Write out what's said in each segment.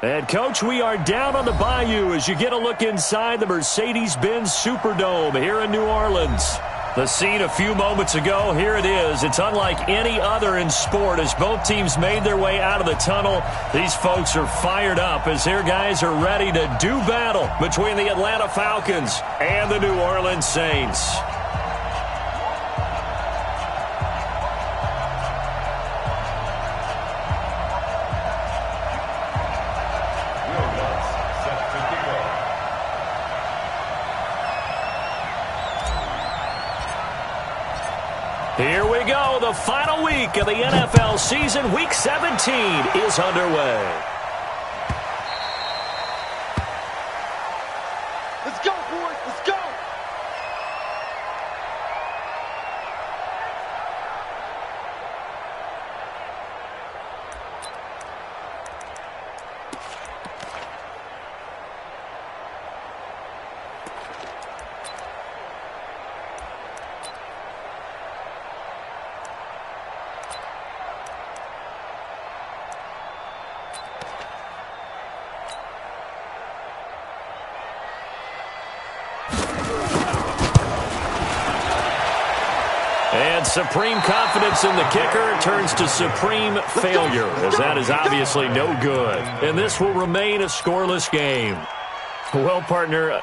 And, Coach, we are down on the bayou as you get a look inside the Mercedes-Benz Superdome here in New Orleans. The scene a few moments ago, here it is. It's unlike any other in sport as both teams made their way out of the tunnel. These folks are fired up as their guys are ready to do battle between the Atlanta Falcons and the New Orleans Saints. Here we go. The final week of the NFL season. Week 17 is underway. Let's go, boys. Let's go. And supreme confidence in the kicker turns to supreme failure, as that is obviously no good. And this will remain a scoreless game. Well, partner,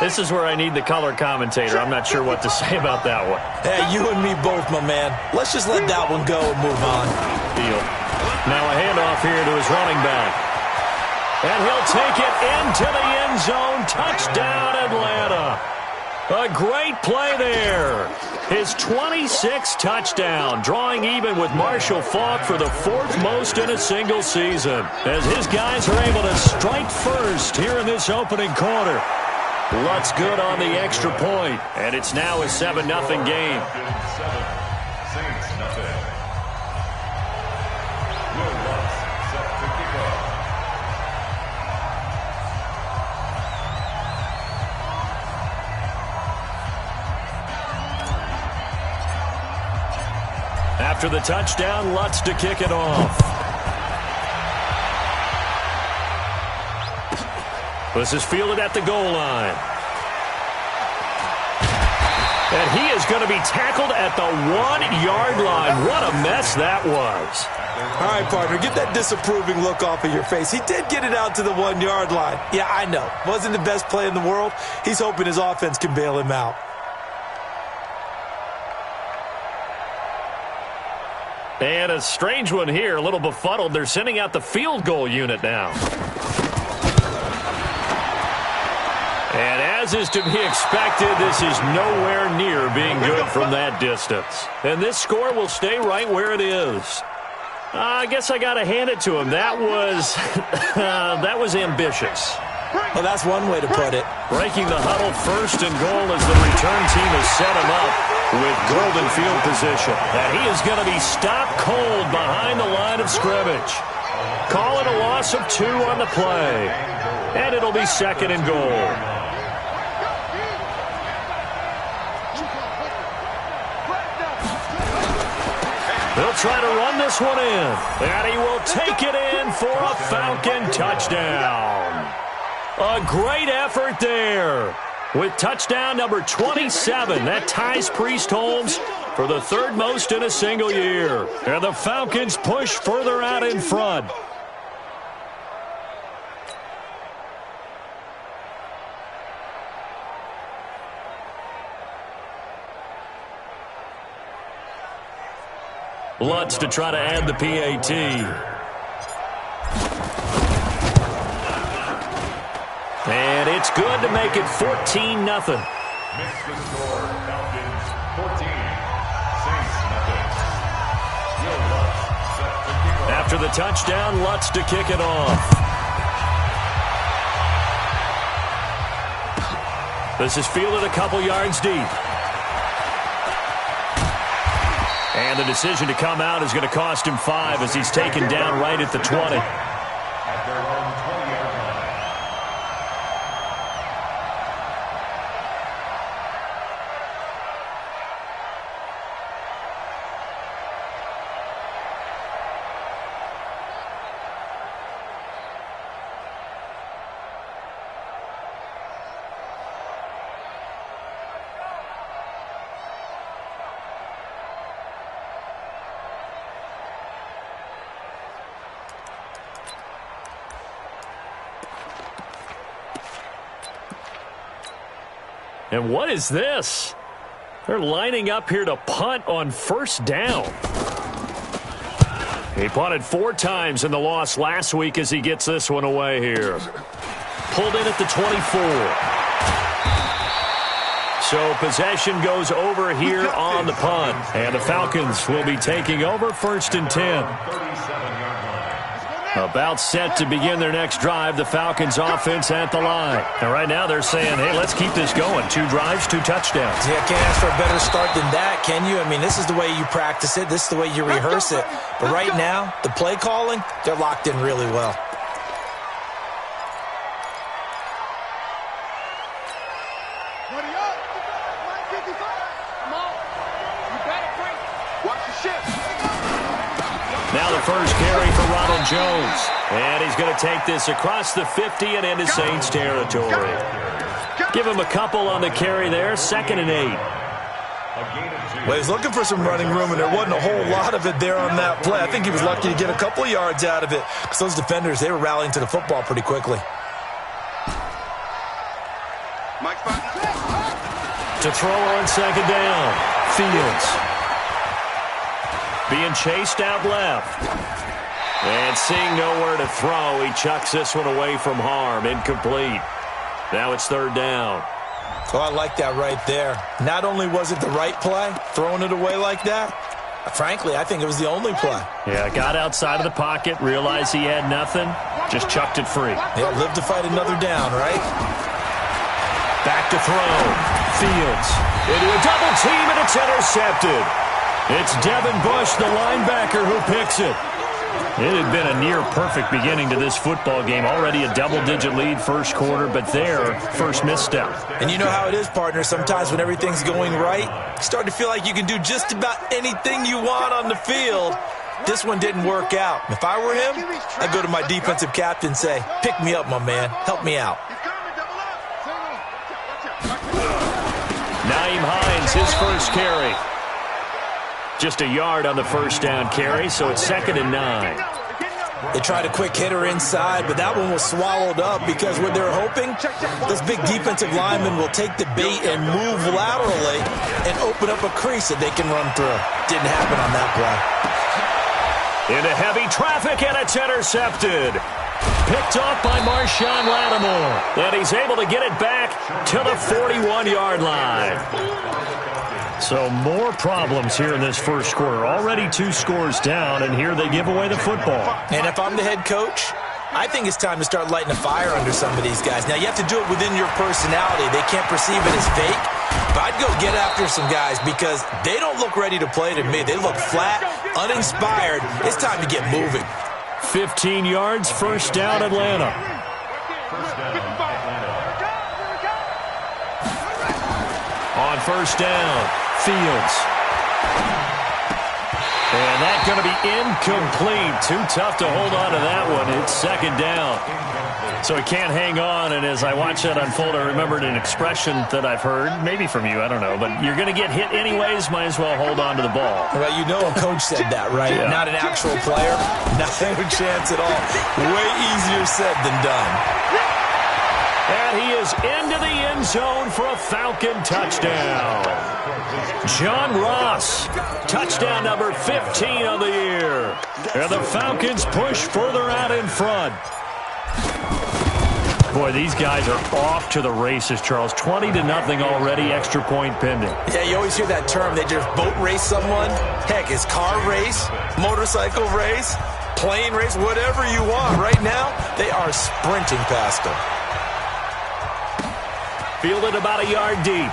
this is where I need the color commentator. I'm not sure what to say about that one. Hey, you and me both, my man. Let's just let that one go and move on. Deal. Now a handoff here to his running back. And he'll take it into the end zone. Touchdown, Atlanta. A great play there. His 26th touchdown, drawing even with Marshall Faulk for the fourth most in a single season, as his guys are able to strike first here in this opening quarter. Lutz good on the extra point, and it's now a 7-0 game. After the touchdown, Lutz to kick it off. This is fielded at the goal line. And he is going to be tackled at the 1-yard line. What a mess that was. All right, partner, get that disapproving look off of your face. He did get it out to the 1-yard line. Yeah, I know. Wasn't the best play in the world. He's hoping his offense can bail him out. And a strange one here, a little befuddled. They're sending out the field goal unit now. And as is to be expected, this is nowhere near being good from that distance. And this score will stay right where it is. I guess I got to hand it to him. That was, that was ambitious. Well, that's one way to put it. Breaking the huddle, first and goal as the return team has set him up with golden field position. And he is going to be stopped cold behind the line of scrimmage. Call it a loss of 2 on the play. And it'll be second and goal. They'll try to run this one in. And he will take it in for a Falcon touchdown. A great effort there. With touchdown number 27, that ties Priest Holmes for the third most in a single year. And the Falcons push further out in front. Lutz to try to add the PAT. And it's good to make it 14-0. Missed the score. Falcons 14. Saints nothing. After the touchdown, Lutz to kick it off. This is fielded a couple yards deep. And the decision to come out is going to cost him 5 as he's taken down right at the 20. At their own 20-yard line. And what is this? They're lining up here to punt on first down. He punted 4 times in the loss last week as he gets this one away here. Pulled in at the 24. So possession goes over here on the punt. And the Falcons will be taking over 1st and 10. About set to begin their next drive, the Falcons offense at the line. And right now they're saying, hey, let's keep this going. 2 drives, 2 touchdowns. Yeah, can't ask for a better start than that, can you? I mean, this is the way you practice it. This is the way you rehearse it. But right now, the play calling, they're locked in really well. Now the first carry for Ronald Jones. And he's going to take this across the 50 and into Saints territory. Give him a couple on the carry there. 2nd and 8. Well, he's looking for some running room, and there wasn't a whole lot of it there on that play. I think he was lucky to get a couple of yards out of it because those defenders, they were rallying to the football pretty quickly. To throw on 2nd down. Fields. Being chased out left. And seeing nowhere to throw, he chucks this one away from harm. Incomplete. Now it's 3rd down. Oh, I like that right there. Not only was it the right play, throwing it away like that, frankly, I think it was the only play. Yeah, got outside of the pocket, realized he had nothing, just chucked it free. Yeah, live to fight another down, right? Back to throw. Fields. Into a double team, and it's intercepted. It's Devin Bush, the linebacker, who picks it. It had been a near-perfect beginning to this football game. Already a double-digit lead first quarter, but their first misstep. And you know how it is, partner. Sometimes when everything's going right, you start to feel like you can do just about anything you want on the field. This one didn't work out. If I were him, I'd go to my defensive captain and say, pick me up, my man. Help me out. Naeem Hines, his first carry. Just a yard on the first down carry, so it's 2nd and 9. They tried a quick hitter inside, but that one was swallowed up because what they're hoping, this big defensive lineman will take the bait and move laterally and open up a crease that they can run through. Didn't happen on that play. Into heavy traffic, and it's intercepted. Picked off by Marshawn Lattimore. And he's able to get it back to the 41-yard line. So more problems here in this first quarter. Already 2 scores down, and here they give away the football. And if I'm the head coach, I think it's time to start lighting a fire under some of these guys. Now, you have to do it within your personality. They can't perceive it as fake. But I'd go get after some guys because they don't look ready to play to me. They look flat, uninspired. It's time to get moving. 15 yards, first down, Atlanta. On first down, Fields. And that's going to be incomplete. Too tough to hold on to that one. It's 2nd down. So he can't hang on, and as I watch that unfold, I remembered an expression that I've heard, maybe from you, I don't know, but you're going to get hit anyways, might as well hold on to the ball. Well, you know a coach said that, right? Yeah. Not an actual player. Not a chance at all. Way easier said than done. And he is into the end zone for a Falcon touchdown. John Ross, touchdown number 15 on the year. And the Falcons push further out in front. Boy, these guys are off to the races, Charles. 20-0 already, extra point pending. Yeah, you always hear that term. They just boat race someone. Heck, it's car race, motorcycle race, plane race, whatever you want. Right now, they are sprinting past them. Fielded about a yard deep.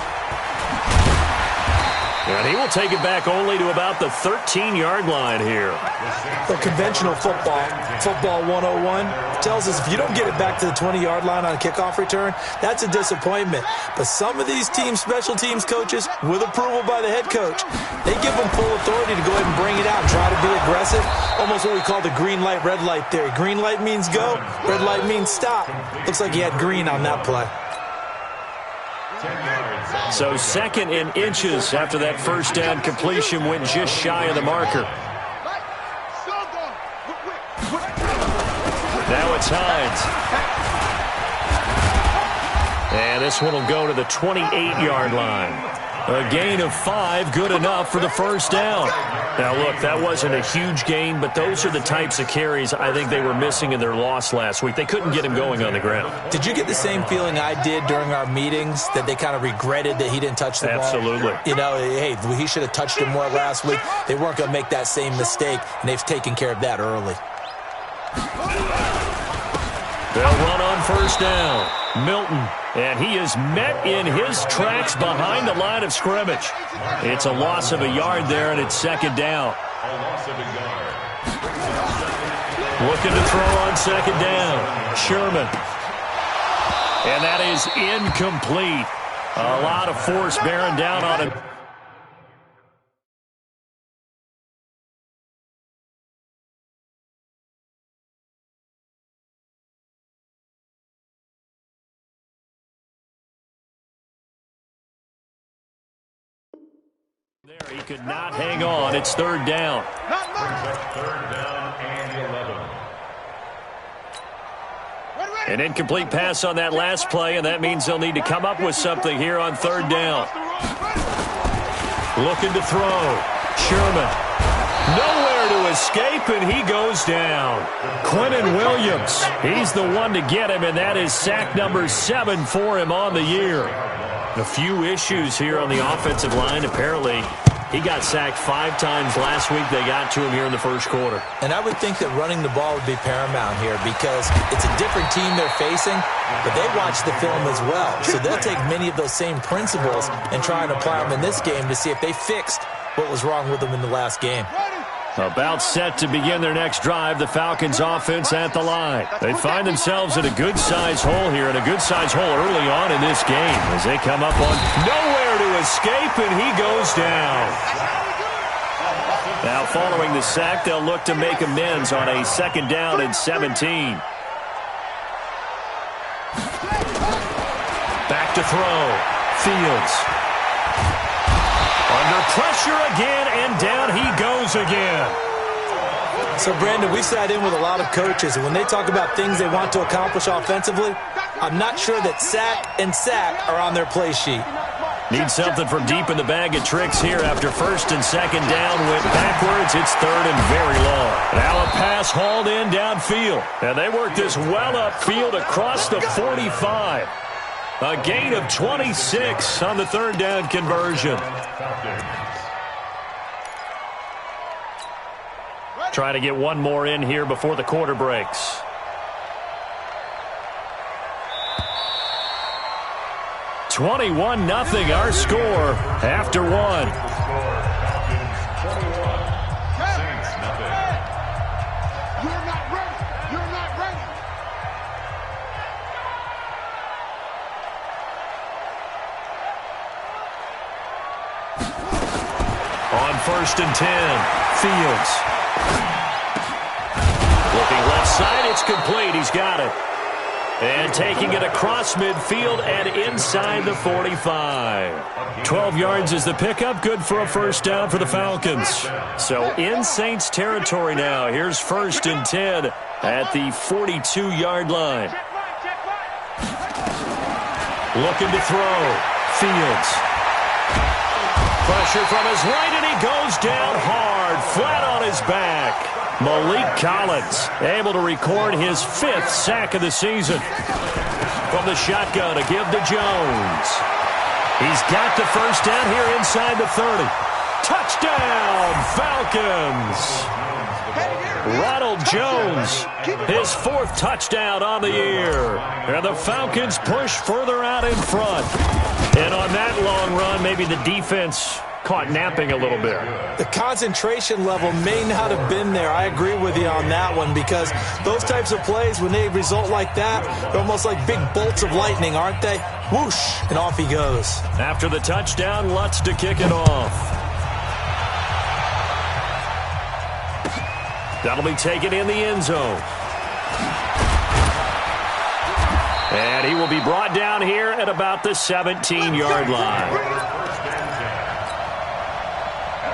And he will take it back only to about the 13-yard line here. The conventional football 101, tells us if you don't get it back to the 20-yard line on a kickoff return, that's a disappointment. But some of these teams, special teams coaches, with approval by the head coach, they give them full authority to go ahead and bring it out and try to be aggressive. Almost what we call the green light, red light theory. Green light means go, red light means stop. Looks like he had green on that play. So 2nd and inches after that first down completion went just shy of the marker. Now it's Hines. And this one will go to the 28-yard line. A gain of 5, good enough for the first down. Now, look, that wasn't a huge gain, but those are the types of carries I think they were missing in their loss last week. They couldn't get him going on the ground. Did you get the same feeling I did during our meetings, that they kind of regretted that he didn't touch the ball? Absolutely. You know, hey, he should have touched it more last week. They weren't going to make that same mistake, and they've taken care of that early. They'll run on first down. Milton, and he is met in his tracks behind the line of scrimmage. It's a loss of a yard there, and it's second down. Looking to throw on second down. Sherman. And that is incomplete. A lot of force bearing down on him. There, he could not hang on. It's third down. Third down and 11. An incomplete pass on that last play, and that means they'll need to come up with something here on third down. Looking to throw. Sherman. Nowhere to escape, and he goes down. Quinnen Williams. He's the one to get him, and that is sack number 7 for him on the year. A few issues here on the offensive line. Apparently, he got sacked 5 times last week. They got to him here in the first quarter. And I would think that running the ball would be paramount here because it's a different team they're facing, but they watch the film as well. So they'll take many of those same principles and try and apply them in this game to see if they fixed what was wrong with them in the last game. About set to begin their next drive, the Falcons offense at the line. They find themselves in a good-sized hole here, and a good-sized hole early on in this game as they come up on nowhere to escape, and he goes down. Now, following the sack, they'll look to make amends on a second down and 17. Back to throw. Fields. Under pressure again, and down he goes again. So, Brandon, we sat in with a lot of coaches, and when they talk about things they want to accomplish offensively, I'm not sure that sack and sack are on their play sheet. Need something from deep in the bag of tricks here after first and second down went backwards. It's third and very long. Now a pass hauled in downfield. And they work this well upfield across the 45. A gain of 26 on the third down conversion. Trying to get one more in here before the quarter breaks. $21-0 our score after one. You're not ready. You're not ready. On first and 10, Fields. Looking left side, it's complete. He's got it. And taking it across midfield and inside the 45. 12 yards is the pickup. Good for a first down for the Falcons. So in Saints territory now. Here's first and 10 at the 42-yard line. Looking to throw. Fields. Pressure from his right, and he goes down hard, flat on his back. Malik Collins able to record his 5th sack of the season. From the shotgun to give to Jones. He's got the first down here inside the 30. Touchdown, Falcons! Ronald Jones, his 4th touchdown on the year. And the Falcons push further out in front. And on that long run, maybe the defense caught napping a little bit. The concentration level may not have been there. I agree with you on that one because those types of plays, when they result like that, they're almost like big bolts of lightning, aren't they? Whoosh, and off he goes. After the touchdown, Lutz to kick it off. That'll be taken in the end zone. And he will be brought down here at about the 17-yard line.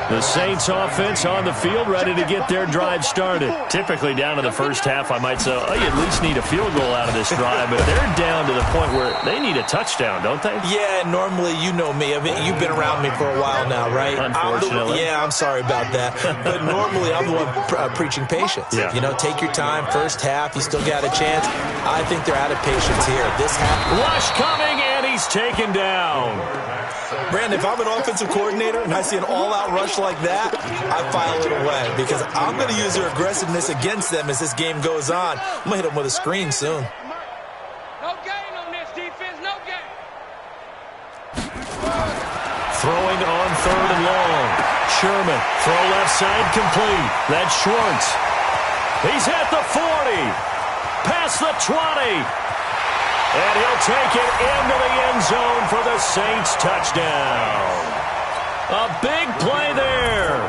The Saints offense on the field, ready to get their drive started. Typically down to the first half, I might say, oh, you at least need a field goal out of this drive, but they're down to the point where they need a touchdown, don't they? Yeah, normally, you know me. I mean, you've been around me for a while now, right? Unfortunately. I'm sorry about that. But normally, I'm the one preaching patience. Yeah. You know, take your time. First half, you still got a chance. I think they're out of patience here. This half. Rush coming, and he's taken down. Brandon, if I'm an offensive coordinator and I see an all-out rush like that, I file it away because I'm going to use their aggressiveness against them as this game goes on. I'm going to hit them with a screen soon. No gain on this defense, no gain. Throwing on 3rd and long. Sherman, throw left side complete. That's Schwartz. He's at the 40. Past the 20. And he'll take it into the end zone for the Saints touchdown. A big play there.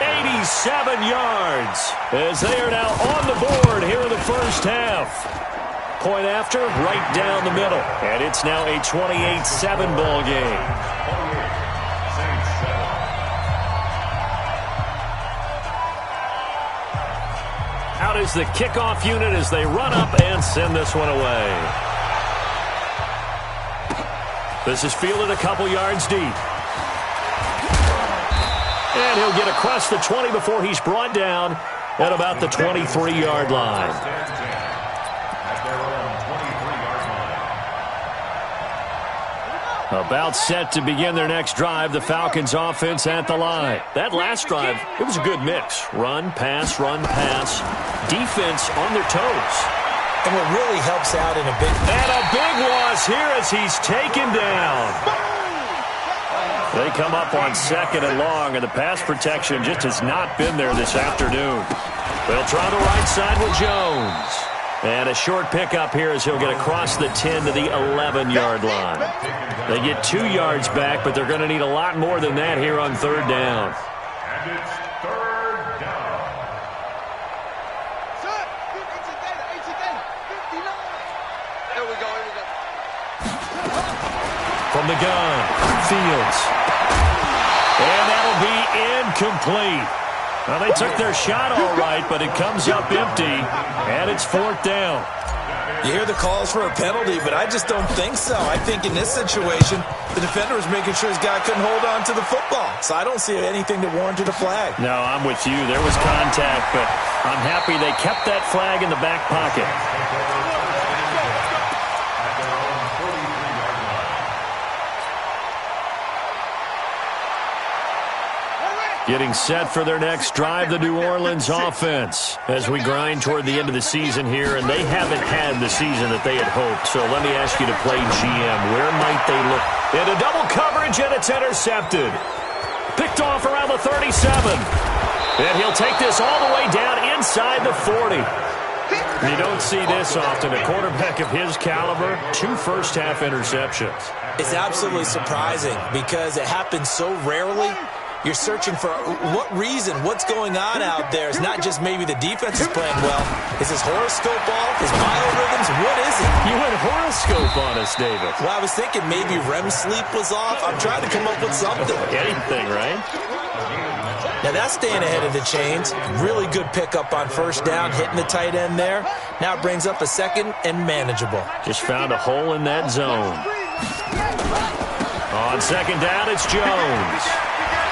87 yards as they are now on the board here in the first half. Point after, right down the middle. And it's now a 28-7 ball game. Out is the kickoff unit as they run up and send this one away. This is fielded a couple yards deep. And he'll get across the 20 before he's brought down at about the 23-yard line. About set to begin their next drive, the Falcons offense at the line. That last drive, it was a good mix. Run, pass, defense on their toes. And what really helps out in a big... And a big loss here as he's taken down. They come up on 2nd and long, and the pass protection just has not been there this afternoon. They'll try the right side with Jones. And a short pickup here as he'll get across the 10 to the 11-yard line. They get 2 yards back, but they're going to need a lot more than that here on 3rd down. And it's 3rd down. There we go. From the gun, Fields. And that'll be incomplete. Well, they took their shot all right, but it comes up empty, and it's 4th down. You hear the calls for a penalty, but I just don't think so. I think in this situation, the defender was making sure his guy couldn't hold on to the football. So I don't see anything that warranted a flag. No, I'm with you. There was contact, but I'm happy they kept that flag in the back pocket. Getting set for their next drive, the New Orleans offense, as we grind toward the end of the season here, and they haven't had the season that they had hoped. So let me ask you to play GM. Where might they look? Into double coverage, and it's intercepted. Picked off around the 37. And he'll take this all the way down inside the 40. You don't see this often. A quarterback of his caliber, 2 first-half interceptions. It's absolutely surprising because it happens so rarely. You're searching for what reason, what's going on out there. It's not just maybe the defense is playing well. Is his horoscope off? His biorhythms? What is it? You went horoscope on us, David. Well, I was thinking maybe REM sleep was off. I'm trying to come up with something. Anything, right? Now that's staying ahead of the chains. Really good pickup on 1st down, hitting the tight end there. Now it brings up a 2nd and manageable. Just found a hole in that zone. On 2nd down, it's Jones.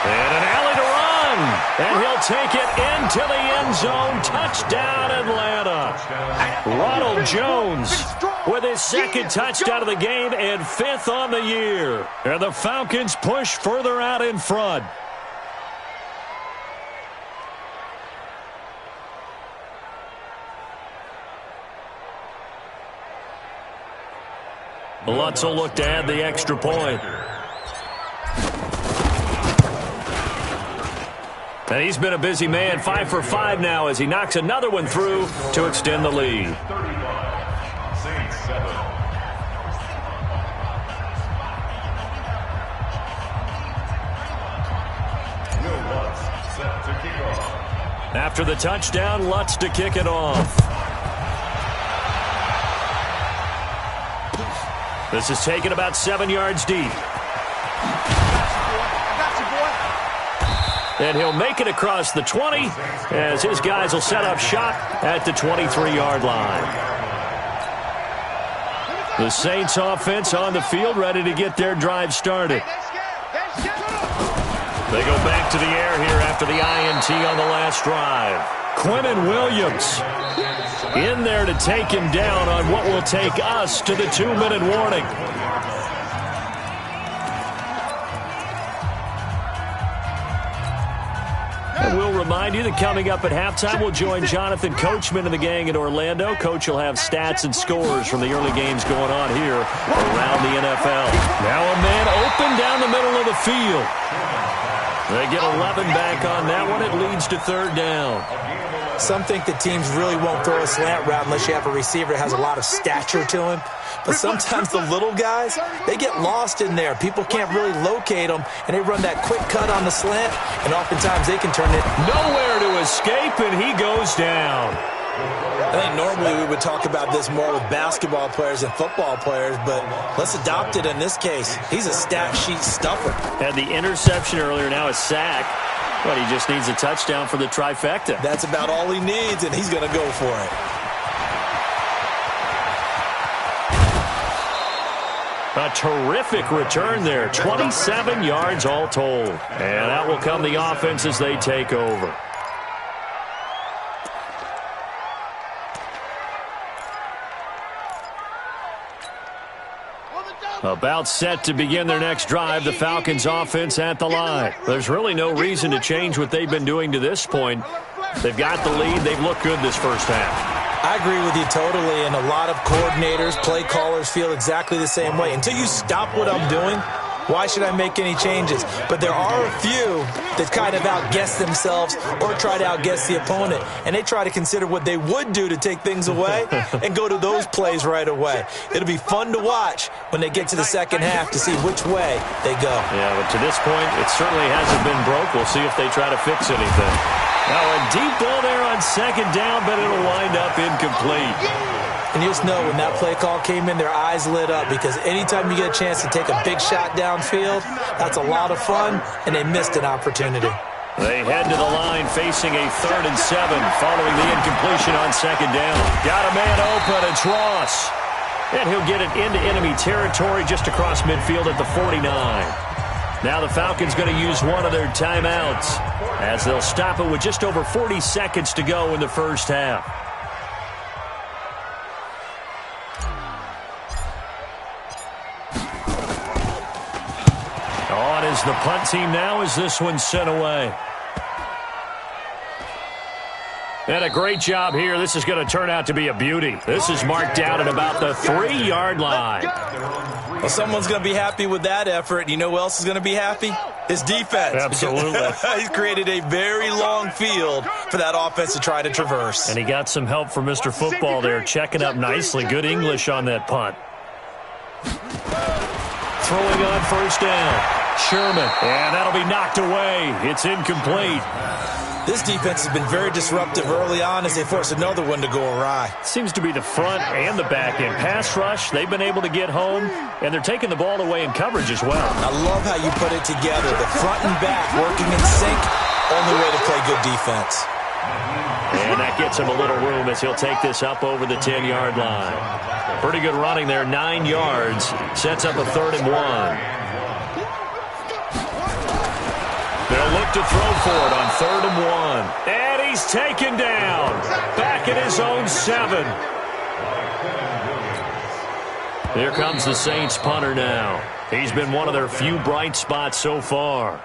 And an alley to run. And he'll take it into the end zone. Touchdown, Atlanta. Ronald Jones with his 2nd touchdown of the game and 5th on the year. And the Falcons push further out in front. Lutz will look to add the extra point. And he's been a busy man, 5 for 5 now as he knocks another one through to extend the lead. 35, Saints 7. Will Lutz set to kick off. After the touchdown, Lutz to kick it off. This is taken about 7 yards deep. And he'll make it across the 20 as his guys will set up shop at the 23-yard line. The Saints offense on the field, ready to get their drive started. They go back to the air here after the INT on the last drive. Quinnen Williams in there to take him down on what will take us to the 2-minute warning. And we'll remind you that coming up at halftime, we'll join Jonathan Coachman and the gang in Orlando. Coach will have stats and scores from the early games going on here around the NFL. Now a man open down the middle of the field. They get 11 back on that one. It leads to third down. Some think that teams really won't throw a slant route unless you have a receiver that has a lot of stature to him. But sometimes the little guys, they get lost in there. People can't really locate them, and they run that quick cut on the slant, and oftentimes they can turn it. Nowhere to escape, and he goes down. I think normally we would talk about this more with basketball players and football players, but let's adopt it in this case. He's a stat sheet stuffer. Had the interception earlier, now a sack. But he just needs a touchdown for the trifecta. That's about all he needs, and he's going to go for it. A terrific return there. 27 yards all told. And out will come the offense as they take over. About set to begin their next drive, the Falcons offense at the line. There's really no reason to change what they've been doing to this point. They've got the lead. They've looked good this first half. I agree with you totally, and a lot of coordinators, play callers feel exactly the same way. Until you stop what I'm doing, why should I make any changes? But there are a few that kind of outguess themselves or try to outguess the opponent, and they try to consider what they would do to take things away and go to those plays right away. It'll be fun to watch when they get to the second half to see which way they go. Yeah, but to this point, it certainly hasn't been broke. We'll see if they try to fix anything. Now a deep ball there on second down, but it'll wind up incomplete. And you just know when that play call came in, their eyes lit up, because anytime you get a chance to take a big shot downfield, that's a lot of fun, and they missed an opportunity. They head to the line facing a 3rd and 7 following the incompletion on second down. Got a man open, it's Ross. And he'll get it into enemy territory just across midfield at the 49. Now the Falcons going to use one of their timeouts as they'll stop it with just over 40 seconds to go in the first half. On is the punt team now as this one's sent away. And a great job here. This is going to turn out to be a beauty. This is marked down at about the 3-yard line. Well, someone's going to be happy with that effort. You know who else is going to be happy? His defense. Absolutely. He's created a very long field for that offense to try to traverse. And he got some help from Mr. Football there, checking up nicely. Good English on that punt. Throwing on first down. Sherman. And that'll be knocked away. It's incomplete. This defense has been very disruptive early on as they force another one to go awry. Seems to be the front and the back end. Pass rush, they've been able to get home, and they're taking the ball away in coverage as well. I love how you put it together. The front and back working in sync, only way to play good defense. And that gets him a little room as he'll take this up over the 10-yard line. Pretty good running there, 9 yards. Sets up a 3rd and 1. They'll look to throw for it on 3rd and 1. And he's taken down. Back at his own 7. Here comes the Saints punter now. He's been one of their few bright spots so far.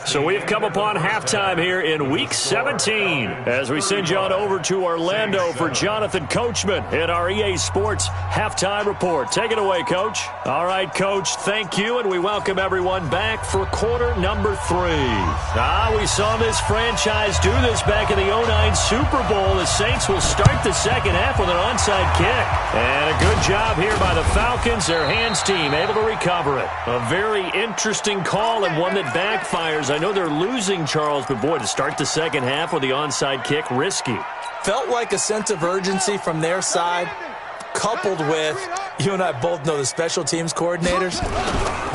So we've come upon halftime here in Week 17 as we send you on over to Orlando for Jonathan Coachman in our EA Sports Halftime Report. Take it away, Coach. All right, Coach, thank you, and we welcome everyone back for quarter number 3. We saw this franchise do this back in the 2009 Super Bowl. The Saints will start the second half with an onside kick. And a good job here by the Falcons, their hands team, able to recover it. A very interesting call and one that backfires. I know they're losing, Charles, but boy, to start the second half with the onside kick, risky. Felt like a sense of urgency from their side. coupled with, you and I both know the special teams coordinators,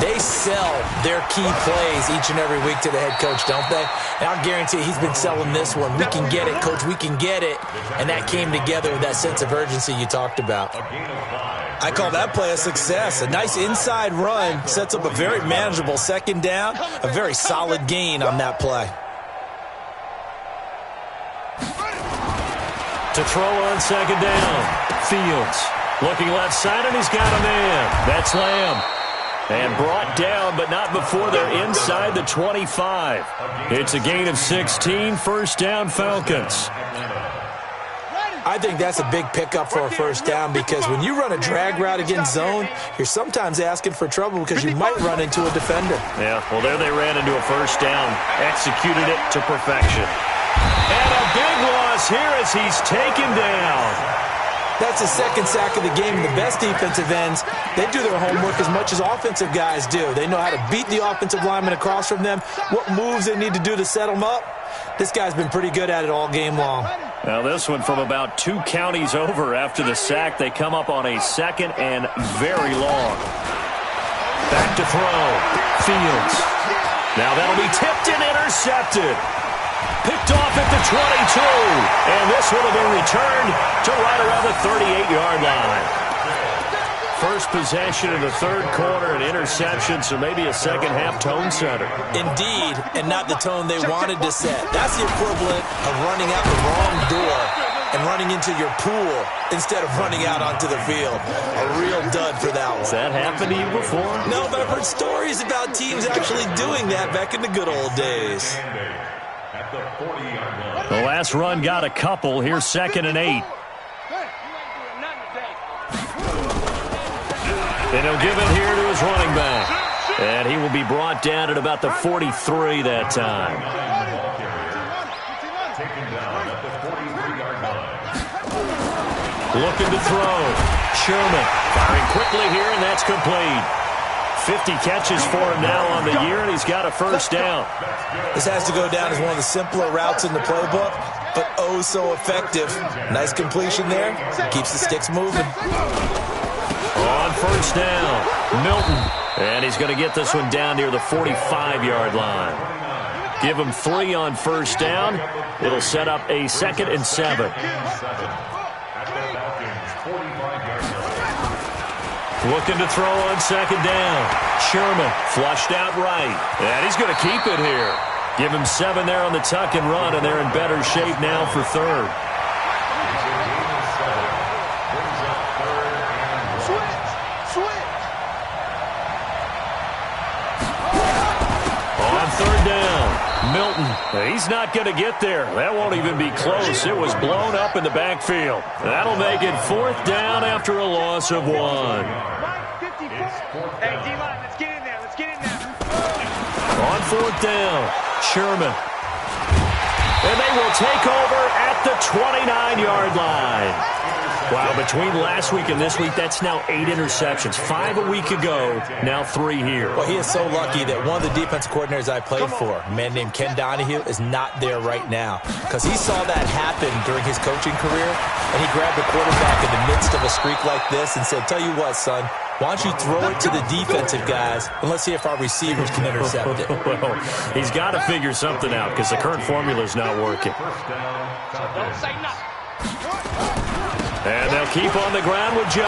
they sell their key plays each and every week to the head coach, don't they? And I'll guarantee he's been selling this one. We can get it, coach, we can get it. And that came together with that sense of urgency you talked about. I call that play a success. A nice inside run sets up a very manageable second down, a very solid gain on that play. To throw on second down, Fields looking left side, and he's got a man. That's Lamb. And brought down, but not before they're inside the 25. It's a gain of 16, first down Falcons. I think that's a big pickup for a first down because when you run a drag route against zone, you're sometimes asking for trouble because you might run into a defender. Yeah, well, there they ran into a first down, executed it to perfection. And a big loss here as he's taken down. That's the second sack of the game. The best defensive ends, they do their homework as much as offensive guys do. They know how to beat the offensive lineman across from them, what moves they need to do to set them up. This guy's been pretty good at it all game long. Now this one from about 2 counties over after the sack. They come up on a second and very long. Back to throw. Fields. Now that'll be tipped and intercepted. Picked off at the 22. And this one will be returned to right around the 38-yard line. First possession in the third quarter, an interception, so maybe a second-half tone setter. Indeed, and not the tone they wanted to set. That's the equivalent of running out the wrong door and running into your pool instead of running out onto the field. A real dud for that one. Has that happened to you before? No, but I've heard stories about teams actually doing that back in the good old days. The last run got a couple. Here's 2nd and 8. And he'll give it here to his running back. And he will be brought down at about the 43 that time. Looking to throw. Sherman firing quickly here, and that's complete. 50 catches for him now on the year, and he's got a first down. This has to go down as one of the simpler routes in the playbook, but oh so effective. Nice completion there. Keeps the sticks moving. On first down, Milton. And he's going to get this one down near the 45-yard line. Give him 3 on first down. It'll set up a 2nd and 7. Looking to throw on second down. Sherman flushed out right. And he's going to keep it here. Give him 7 there on the tuck and run, and they're in better shape now for third. On third down, Milton. He's not going to get there. That won't even be close. It was blown up in the backfield. That'll make it 4th down after a loss of 1. Hey, D-line, let's get in there. Let's get in there. On 4th down, Sherman. And they will take over at the 29-yard line. Wow, between last week and this week, that's now 8 interceptions. 5 a week ago, now 3 here. Well, he is so lucky that one of the defensive coordinators I played for, a man named Ken Donahue, is not there right now. Because he saw that happen during his coaching career, and he grabbed the quarterback in the midst of a streak like this and said, tell you what, son, why don't you throw it to the defensive guys, and let's see if our receivers can intercept it. Well, he's got to figure something out because the current formula is not working. Don't say nothing. And they'll keep on the ground with Jones.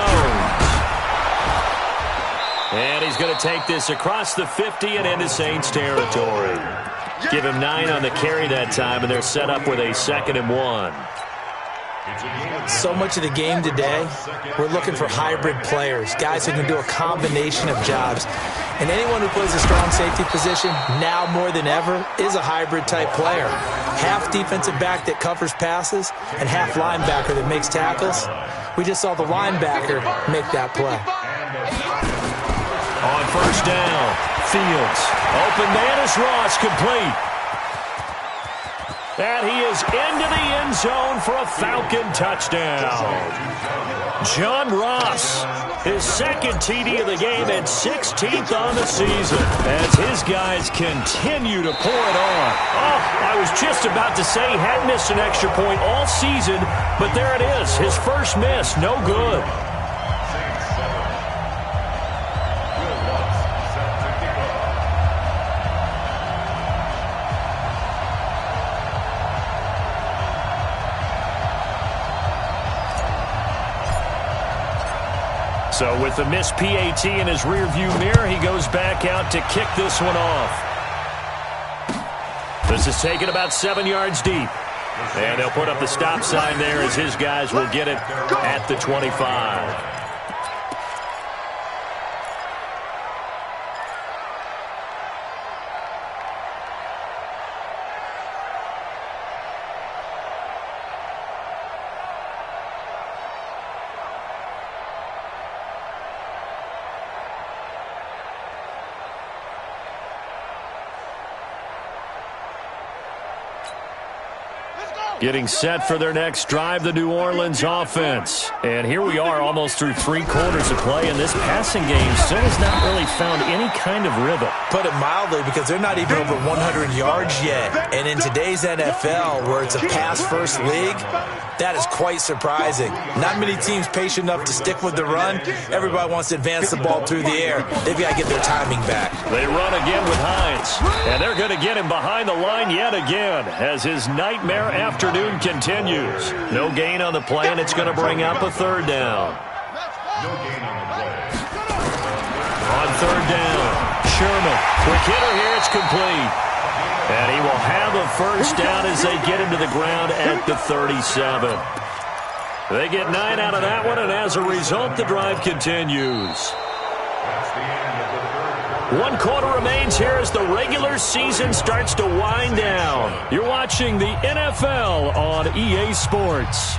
And he's going to take this across the 50 and into Saints territory. Give him 9 on the carry that time, and they're set up with a 2nd and 1. So much of the game today, we're looking for hybrid players, guys who can do a combination of jobs. And anyone who plays a strong safety position, now more than ever, is a hybrid-type player. Half defensive back that covers passes and half linebacker that makes tackles. We just saw the linebacker make that play. On first down, Fields. Open man is Ross, complete. And he is into the end zone for a Falcon touchdown. John Ross, his 2nd TD of the game and 16th on the season as his guys continue to pour it on. Oh, I was just about to say he hadn't missed an extra point all season, but there it is, his first miss, no good. So with the missed PAT in his rearview mirror, he goes back out to kick this one off. This is taken about 7 yards deep. And they'll put up the stop sign there as his guys will get it at the 25. Getting set for their next drive, the New Orleans offense. And here we are almost through 3 quarters of play, and this passing game still has not really found any kind of rhythm. Put it mildly, because they're not even over 100 yards yet. And in today's NFL, where it's a pass-first league, that is quite surprising. Not many teams patient enough to stick with the run. Everybody wants to advance the ball through the air. They've got to get their timing back. They run again with Hines. And they're going to get him behind the line yet again as his nightmare afternoon continues. No gain on the play, and it's going to bring up a 3rd down. No gain on the play. On 3rd down, Sherman. Quick hitter here, it's complete. And he will have a 1st down as they get him to the ground at the 37. They get 9 out of that one, and as a result, the drive continues. That's the end of the 3rd quarter. 1 quarter remains here as the regular season starts to wind down. You're watching the NFL on EA Sports.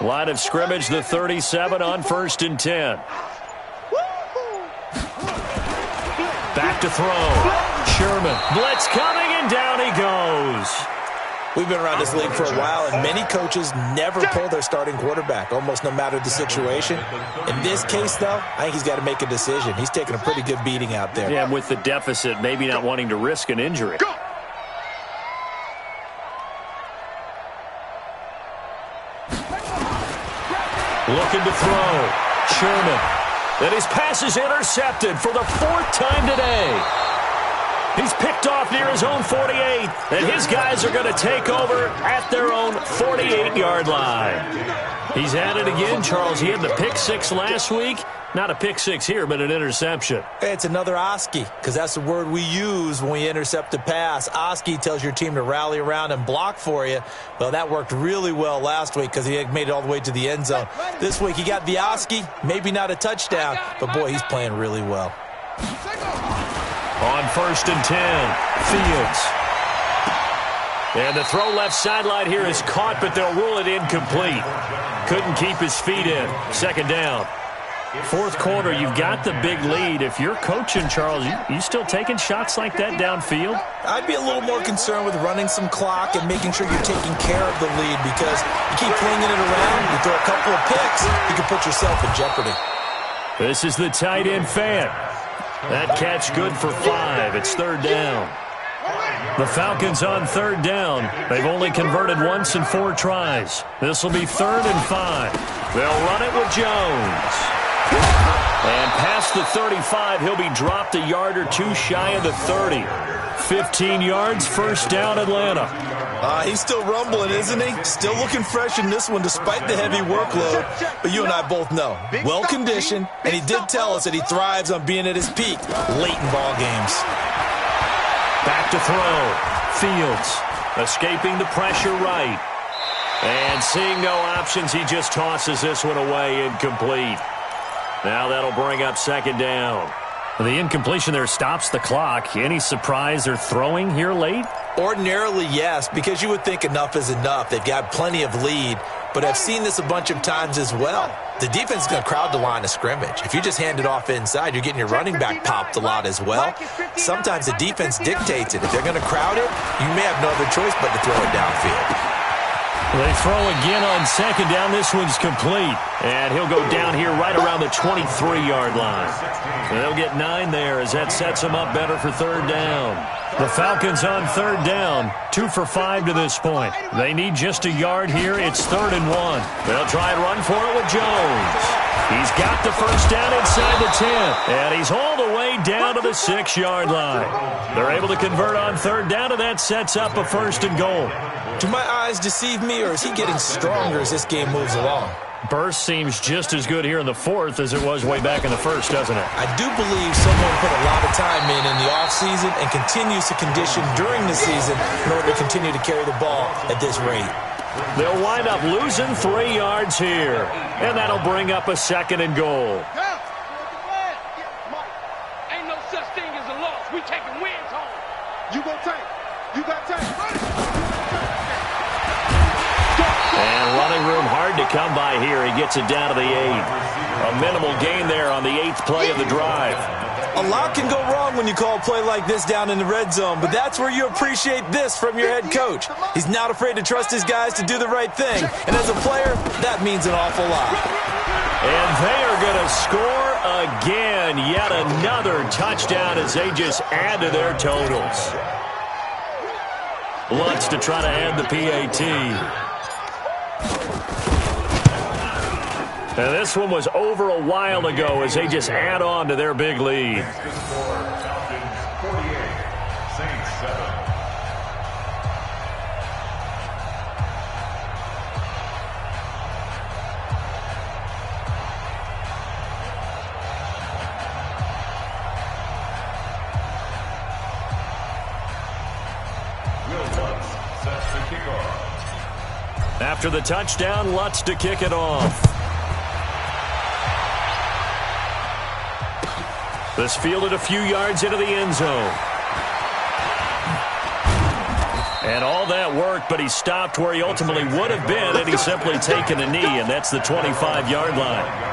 Line of scrimmage, the 37 on 1st and 10. Back to throw. Sherman. Blitz coming, and down he goes. We've been around this league for a while, and many coaches never pull their starting quarterback, almost no matter the situation. In this case, though, I think he's got to make a decision. He's taking a pretty good beating out there. Yeah, with the deficit, maybe not wanting to risk an injury. Looking to throw. Sherman. And his pass is intercepted for the 4th time today. He's picked off near his own 48, and his guys are going to take over at their own 48-yard line. He's at it again, Charles. He had the pick 6 last week. Not a pick 6 here, but an interception. It's another Oski, because that's the word we use when we intercept a pass. Oski tells your team to rally around and block for you. Well, that worked really well last week because he had made it all the way to the end zone. This week he got the Oski, maybe not a touchdown, but boy, he's playing really well. On 1st and 10, Fields. And the throw left sideline here is caught, but they'll rule it incomplete. Couldn't keep his feet in. 2nd down. 4th quarter, you've got the big lead. If you're coaching, Charles, you still taking shots like that downfield? I'd be a little more concerned with running some clock and making sure you're taking care of the lead, because you keep flinging it around, you throw a couple of picks, you can put yourself in jeopardy. This is the tight end fan. That catch good for 5. It's 3rd down. The Falcons on 3rd down. They've only converted once in 4 tries. This will be 3rd and 5. They'll run it with Jones. And past the 35, he'll be dropped a yard or 2 shy of the 30. 15 yards, 1st down, Atlanta. He's still rumbling, isn't he? Still looking fresh in this one despite the heavy workload. But you and I both know, well-conditioned, and he did tell us that he thrives on being at his peak late in ball games. Back to throw. Fields escaping the pressure right. And seeing no options, he just tosses this one away, incomplete. Now that'll bring up 2nd down. The incompletion there stops the clock. Any surprise they're throwing here late? Ordinarily, yes, because you would think enough is enough. They've got plenty of lead, but I've seen this a bunch of times as well. the defense is going to crowd the line of scrimmage. If you just hand it off inside, you're getting your running back popped a lot as well. Sometimes the defense dictates it. If they're going to crowd it, you may have no other choice but to throw it downfield. They throw again on second down. This one's complete. And he'll go down here right around the 23-yard line. And they'll get 9 there as that sets them up better for third down. The Falcons on third down, 2 for 5 to this point. They need just a yard here. It's 3rd and 1. They'll try and run for it with Jones. He's got the first down inside the 10. And he's all the way down to the 6-yard line. They're able to convert on third down, and that sets up a 1st and goal. Do my eyes deceive me, or is he getting stronger as this game moves along? Burst seems just as good here in the 4th as it was way back in the 1st, doesn't it? I do believe someone put a lot of time in the offseason and continues to condition during the season in order to continue to carry the ball at this rate. They'll wind up losing 3 yards here, and that'll bring up a 2nd and goal. Ain't no such thing as a loss. We taking wins home. You go tank. You got tank. And running room hard to come by here. He gets it down to the 8. A minimal gain there on the 8th play of the drive. A lot can go wrong when you call a play like this down in the red zone, but that's where you appreciate this from your head coach. He's not afraid to trust his guys to do the right thing, and as a player, that means an awful lot. And they are going to score again. Yet another touchdown as they just add to their totals. Lutz to try to add the PAT. And this one was over a while ago as they just add on to their big lead. After the touchdown, Lutz to kick it off. This fielded a few yards into the end zone. And all that worked, but he stopped where he ultimately would have been had he simply taken a knee, and that's the 25-yard line.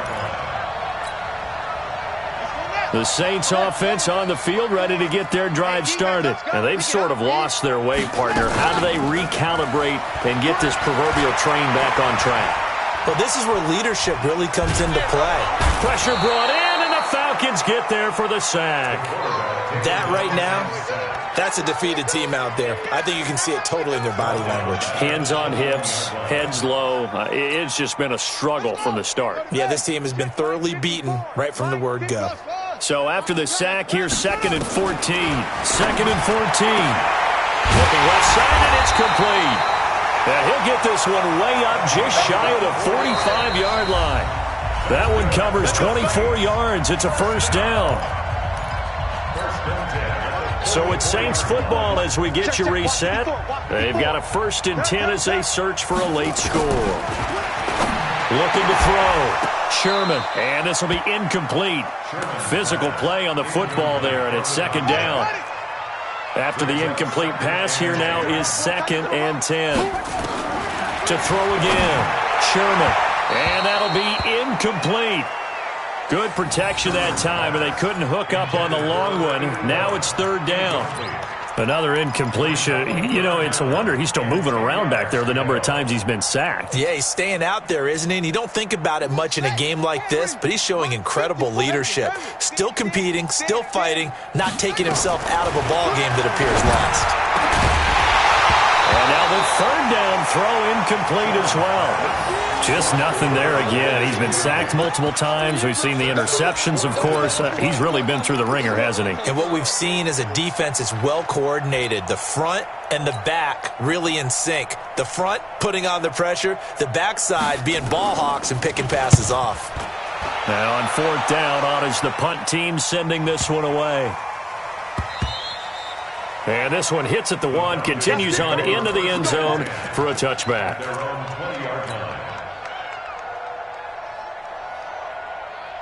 The Saints offense on the field ready to get their drive started. And they've sort of lost their way, partner. How do they recalibrate and get this proverbial train back on track? Well, this is where leadership really comes into play. Pressure brought in, and the Falcons get there for the sack. That right now, that's a defeated team out there. I think you can see it totally in their body language. Hands on hips, heads low. It's just been a struggle from the start. Yeah, this team has been thoroughly beaten right from the word go. So after the sack, here's 2nd and 14. 2nd and 14. Looking left side, and it's complete. And he'll get this one way up just shy of the 45-yard line. That one covers 24 yards. It's a 1st down. So it's Saints football as we get you reset. They've got a 1st and 10 as they search for a late score. Looking to throw. Sherman, and this will be incomplete. Physical play on the football there, and it's 2nd down. After the incomplete pass, here now is 2nd and 10. To throw again. Sherman, and that'll be incomplete. Good protection that time, and they couldn't hook up on the long one. Now it's 3rd down. Another incompletion. You know, it's a wonder he's still moving around back there the number of times he's been sacked. Yeah, he's staying out there, isn't he? And you don't think about it much in a game like this, but he's showing incredible leadership. Still competing, still fighting, not taking himself out of a ball game that appears lost. And now the 3rd down throw incomplete as well. Just nothing there again. He's been sacked multiple times. We've seen the interceptions, of course. He's really been through the ringer, hasn't he? And what we've seen is a defense that's well coordinated. The front and the back really in sync. The front putting on the pressure, the backside being ball hawks and picking passes off. Now on 4th down, on is the punt team sending this one away. And this one hits at the 1, continues on into the end zone for a touchback.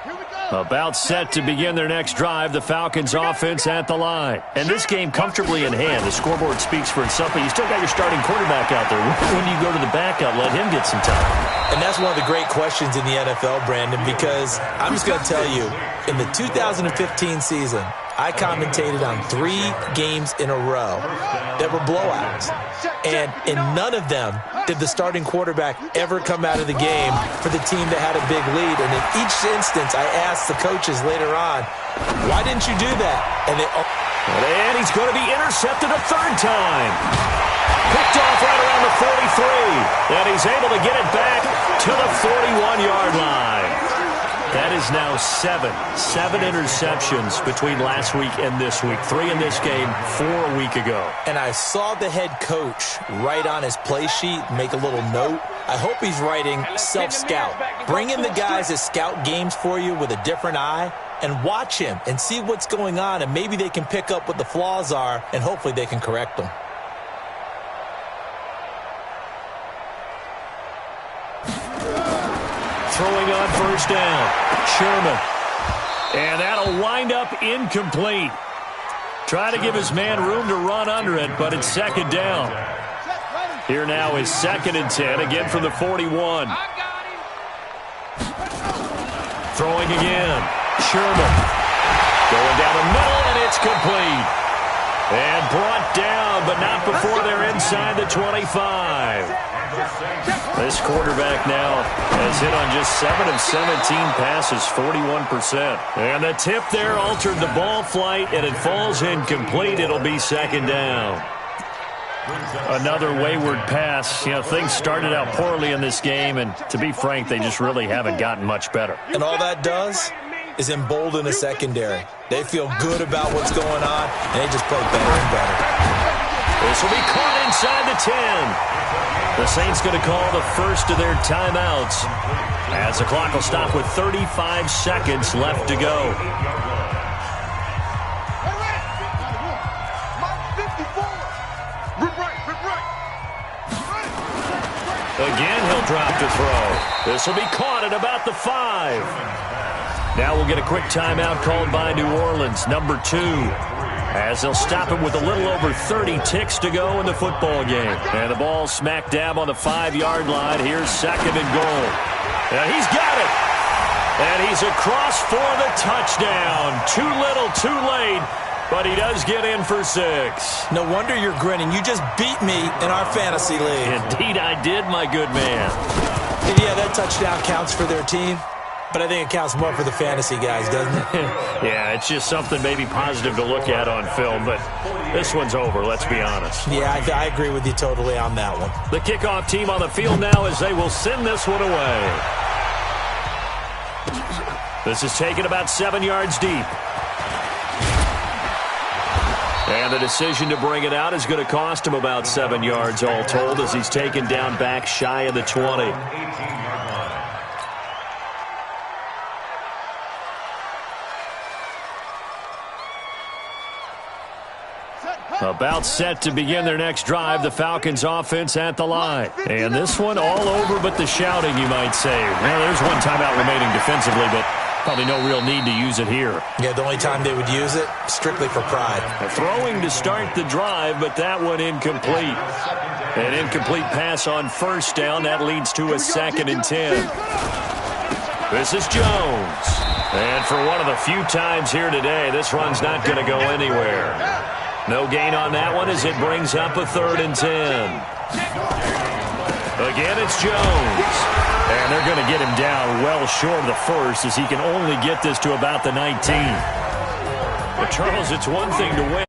Here we go. About set to begin their next drive, the Falcons offense at the line. And this game comfortably in hand. The scoreboard speaks for itself, but you still got your starting quarterback out there. When do you go to the backup, let him get some time? And that's one of the great questions in the NFL, Brandon, because I'm just going to tell you, in the 2015 season, I commentated on 3 games in a row that were blowouts. And in none of them did the starting quarterback ever come out of the game for the team that had a big lead. And in each instance, I asked the coaches later on, why didn't you do that? And he's going to be intercepted a third time. Picked off right around the 43. And he's able to get it back to the 41-yard line. That is now 7 interceptions between last week and this week. 3 in this game, 4 a week ago. And I saw the head coach write on his play sheet, make a little note. I hope he's writing self-scout. Bring in the guys that scout games for you with a different eye and watch him and see what's going on, and maybe they can pick up what the flaws are, and hopefully they can correct them. Throwing on first down, Sherman. And that'll wind up incomplete. Try to give his man room to run under it, but it's second down. Here now is 2nd and 10, again from the 41. Throwing again, Sherman. Going down the middle, and it's complete. And brought down, but not before they're inside the 25. This quarterback now has hit on just 7 of 17 passes, 41%. And the tip there altered the ball flight, and it falls incomplete. It'll be second down. Another wayward pass. You know, things started out poorly in this game, and to be frank, they just really haven't gotten much better. And all that does is embolden a secondary. They feel good about what's going on, and they just play better and better. This will be caught inside the 10. The Saints going to call the first of their timeouts as the clock will stop with 35 seconds left to go. Again, he'll drop to throw. This will be caught at about the 5. Now we'll get a quick timeout called by New Orleans, number 2. As they'll stop it with a little over 30 ticks to go in the football game. And the ball smack dab on the 5-yard line. Here's 2nd and goal. And he's got it. And he's across for the touchdown. Too little, too late. But he does get in for 6. No wonder you're grinning. You just beat me in our fantasy league. Indeed I did, my good man. And yeah, that touchdown counts for their team. But I think it counts more for the fantasy guys, doesn't it? Yeah, it's just something maybe positive to look at on film, but this one's over, let's be honest. Yeah, I agree with you totally on that one. The kickoff team on the field now as they will send this one away. This is taken about 7 yards deep. And the decision to bring it out is going to cost him about 7 yards all told as he's taken down back shy of the 20. About set to begin their next drive, the Falcons offense at the line. And this one all over but the shouting, you might say. Well, there's one timeout remaining defensively, but probably no real need to use it here. Yeah, the only time they would use it, strictly for pride. Throwing to start the drive, but that one incomplete. An incomplete pass on first down. That leads to a 2nd and 10. This is Jones. And for one of the few times here today, this run's not going to go anywhere. No gain on that one as it brings up a 3rd and 10. Again, it's Jones. And they're going to get him down well short of the first as he can only get this to about the 19. But Charles, it's one thing to win.